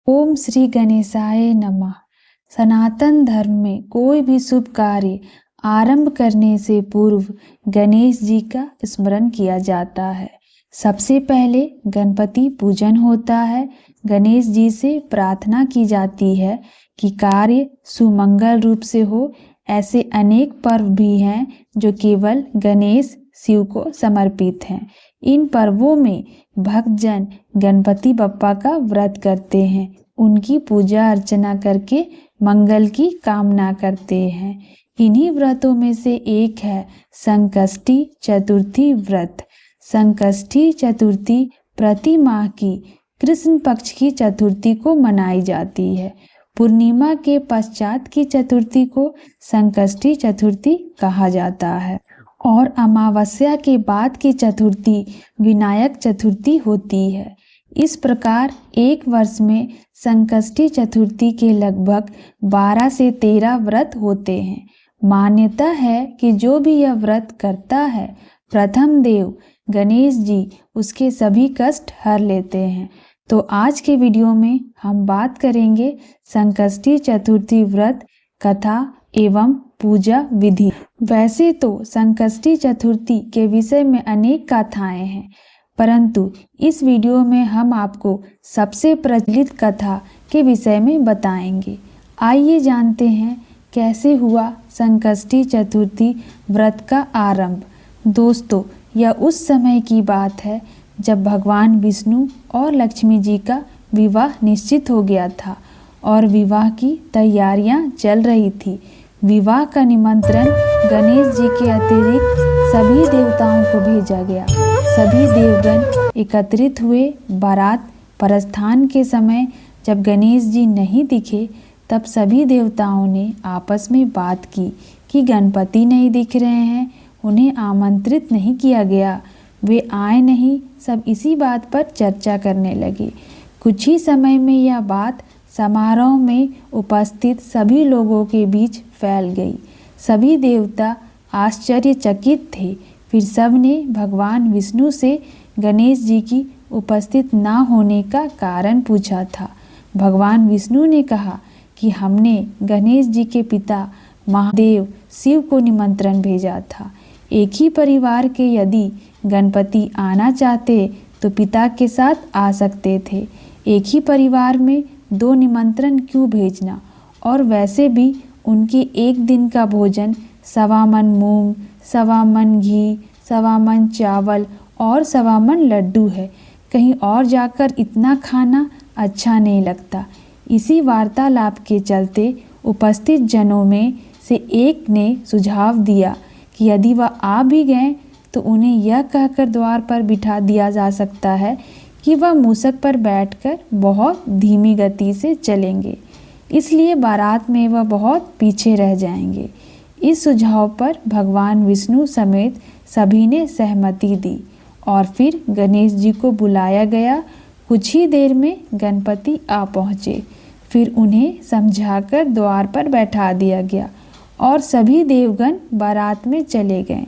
ओम श्री गणेशाय नमः। सनातन धर्म में कोई भी शुभ कार्य आरंभ करने से पूर्व गणेश जी का स्मरण किया जाता है। सबसे पहले गणपति पूजन होता है। गणेश जी से प्रार्थना की जाती है कि कार्य सुमंगल रूप से हो। ऐसे अनेक पर्व भी हैं जो केवल गणेश शिव को समर्पित हैं। इन पर्वों में भक्तजन गणपति बप्पा का व्रत करते हैं, उनकी पूजा अर्चना करके मंगल की कामना करते हैं। इन्हीं व्रतों में से एक है संकष्टी चतुर्थी व्रत। संकष्टी चतुर्थी प्रति माह की कृष्ण पक्ष की चतुर्थी को मनाई जाती है। पूर्णिमा के पश्चात की चतुर्थी को संकष्टी चतुर्थी कहा जाता है और अमावस्या के बाद की चतुर्थी विनायक चतुर्थी होती है। इस प्रकार एक वर्ष में संकष्टी चतुर्थी के लगभग 12 से 13 व्रत होते हैं। मान्यता है कि जो भी यह व्रत करता है, प्रथम देव गणेश जी उसके सभी कष्ट हर लेते हैं। तो आज के वीडियो में हम बात करेंगे संकष्टी चतुर्थी व्रत कथा एवं पूजा विधि। वैसे तो संकष्टी चतुर्थी के विषय में अनेक कथाएं हैं, परंतु इस वीडियो में हम आपको सबसे प्रचलित कथा के विषय में बताएंगे। आइए जानते हैं कैसे हुआ संकष्टी चतुर्थी व्रत का आरंभ। दोस्तों, यह उस समय की बात है जब भगवान विष्णु और लक्ष्मी जी का विवाह निश्चित हो गया था और विवाह की तैयारियां चल रही थी। विवाह का निमंत्रण गणेश जी के अतिरिक्त सभी देवताओं को भेजा गया। सभी देवगण एकत्रित हुए। बारात प्रस्थान के समय जब गणेश जी नहीं दिखे, तब सभी देवताओं ने आपस में बात की कि गणपति नहीं दिख रहे हैं, उन्हें आमंत्रित नहीं किया गया, वे आए नहीं। सब इसी बात पर चर्चा करने लगे। कुछ ही समय में यह बात समारोह में उपस्थित सभी लोगों के बीच फैल गई। सभी देवता आश्चर्यचकित थे। फिर सब ने भगवान विष्णु से गणेश जी की उपस्थित ना होने का कारण पूछा था। भगवान विष्णु ने कहा कि हमने गणेश जी के पिता महादेव शिव को निमंत्रण भेजा था। एक ही परिवार के यदि गणपति आना चाहते तो पिता के साथ आ सकते थे। एक ही परिवार में 2 निमंत्रण क्यों भेजना? और वैसे भी उनके एक दिन का भोजन 1.25 मन मूंग, 1.25 मन घी, 1.25 मन चावल और 1.25 मन लड्डू है। कहीं और जाकर इतना खाना अच्छा नहीं लगता। इसी वार्तालाप के चलते उपस्थित जनों में से एक ने सुझाव दिया कि यदि वह आ भी गए तो उन्हें यह कहकर द्वार पर बिठा दिया जा सकता है कि वह मूसक पर बैठकर बहुत धीमी गति से चलेंगे, इसलिए बारात में वह बहुत पीछे रह जाएंगे। इस सुझाव पर भगवान विष्णु समेत सभी ने सहमति दी और फिर गणेश जी को बुलाया गया। कुछ ही देर में गणपति आ पहुँचे। फिर उन्हें समझाकर द्वार पर बैठा दिया गया और सभी देवगण बारात में चले गए।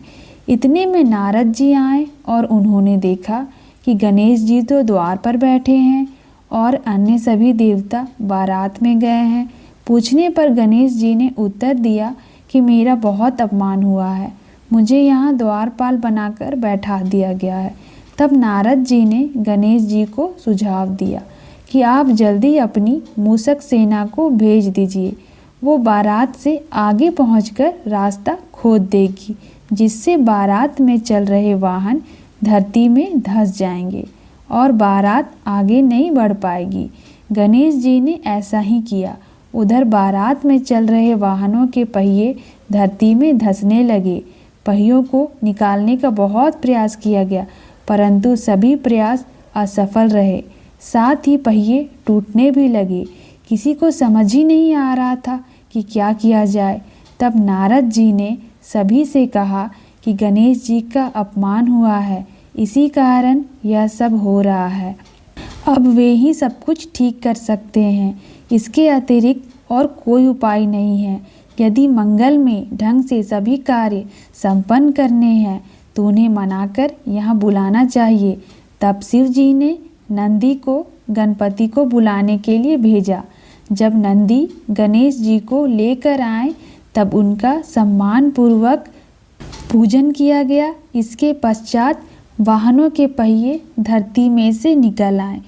इतने में नारद जी आए और उन्होंने देखा कि गणेश जी तो द्वार पर बैठे हैं और अन्य सभी देवता बारात में गए हैं। पूछने पर गणेश जी ने उत्तर दिया कि मेरा बहुत अपमान हुआ है, मुझे यहाँ द्वारपाल बनाकर बैठा दिया गया है। तब नारद जी ने गणेश जी को सुझाव दिया कि आप जल्दी अपनी मूसक सेना को भेज दीजिए, वो बारात से आगे पहुंचकर रास्ता खोद देगी, जिससे बारात में चल रहे वाहन धरती में धंस जाएंगे और बारात आगे नहीं बढ़ पाएगी। गणेश जी ने ऐसा ही किया। उधर बारात में चल रहे वाहनों के पहिए धरती में धंसने लगे। पहियों को निकालने का बहुत प्रयास किया गया, परंतु सभी प्रयास असफल रहे। साथ ही पहिए टूटने भी लगे। किसी को समझ ही नहीं आ रहा था कि क्या किया जाए। तब नारद जी ने सभी से कहा कि गणेश जी का अपमान हुआ है, इसी कारण यह सब हो रहा है। अब वे ही सब कुछ ठीक कर सकते हैं, इसके अतिरिक्त और कोई उपाय नहीं है। यदि मंगल में ढंग से सभी कार्य संपन्न करने हैं तो उन्हें मनाकर यहाँ बुलाना चाहिए। तब शिव जी ने नंदी को गणपति को बुलाने के लिए भेजा। जब नंदी गणेश जी को लेकर आए तब उनका सम्मान पूर्वक पूजन किया गया। इसके पश्चात वाहनों के पहिए धरती में से निकल आए।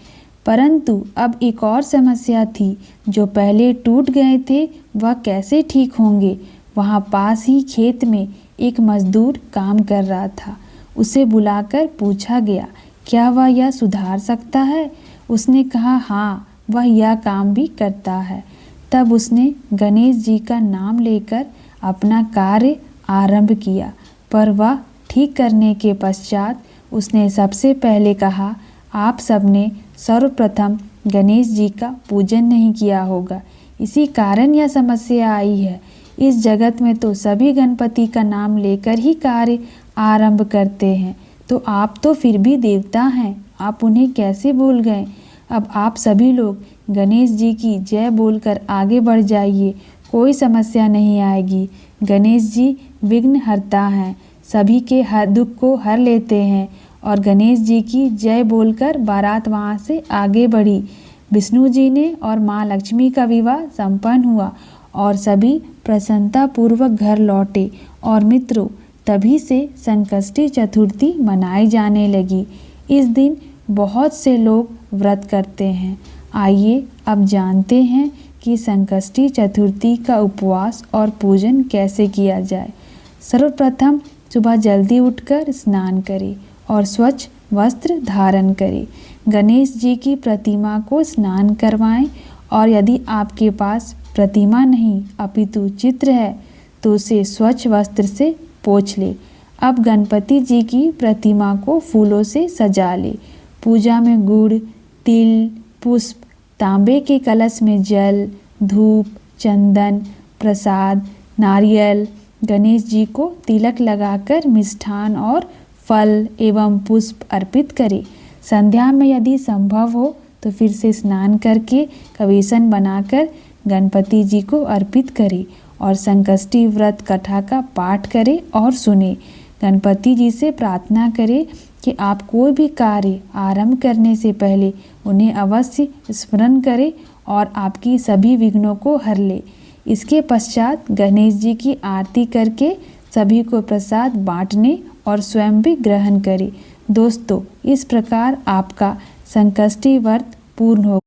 परंतु अब एक और समस्या थी, जो पहले टूट गए थे वह कैसे ठीक होंगे। वहाँ पास ही खेत में एक मजदूर काम कर रहा था। उसे बुलाकर पूछा गया, क्या वह यह सुधार सकता है? उसने कहा, हाँ, वह यह काम भी करता है। तब उसने गणेश जी का नाम लेकर अपना कार्य आरंभ किया। पर वह ठीक करने के पश्चात उसने सबसे पहले कहा, आप सबने सर्वप्रथम गणेश जी का पूजन नहीं किया होगा, इसी कारण यह समस्या आई है। इस जगत में तो सभी गणपति का नाम लेकर ही कार्य आरंभ करते हैं, तो आप तो फिर भी देवता हैं, आप उन्हें कैसे भूल गए? अब आप सभी लोग गणेश जी की जय बोलकर आगे बढ़ जाइए, कोई समस्या नहीं आएगी। गणेश जी विघ्नहर्ता हैं, सभी के हर दुख को हर लेते हैं। और गणेश जी की जय बोलकर बारात वहाँ से आगे बढ़ी। विष्णु जी ने और माँ लक्ष्मी का विवाह संपन्न हुआ और सभी प्रसन्नता पूर्वक घर लौटे। और मित्रों, तभी से संकष्टी चतुर्थी मनाई जाने लगी। इस दिन बहुत से लोग व्रत करते हैं। आइए अब जानते हैं कि संकष्टी चतुर्थी का उपवास और पूजन कैसे किया जाए। सर्वप्रथम सुबह जल्दी उठकर स्नान करें और स्वच्छ वस्त्र धारण करें। गणेश जी की प्रतिमा को स्नान करवाएं और यदि आपके पास प्रतिमा नहीं अपितु चित्र है तो उसे स्वच्छ वस्त्र से पोंछ ले। अब गणपति जी की प्रतिमा को फूलों से सजा ले। पूजा में गुड़, तिल, पुष्प, तांबे के कलश में जल, धूप, चंदन, प्रसाद, नारियल, गणेश जी को तिलक लगाकर मिष्ठान और फल एवं पुष्प अर्पित करें। संध्या में यदि संभव हो तो फिर से स्नान करके कवेसन बनाकर गणपति जी को अर्पित करें और संकष्टी व्रत कथा का पाठ करें और सुने। गणपति जी से प्रार्थना करें कि आप कोई भी कार्य आरंभ करने से पहले उन्हें अवश्य स्मरण करें और आपकी सभी विघ्नों को हर ले। इसके पश्चात गणेश जी की आरती करके सभी को प्रसाद बांटने और स्वयं भी ग्रहण करें। दोस्तों, इस प्रकार आपका संकष्टी व्रत पूर्ण हो।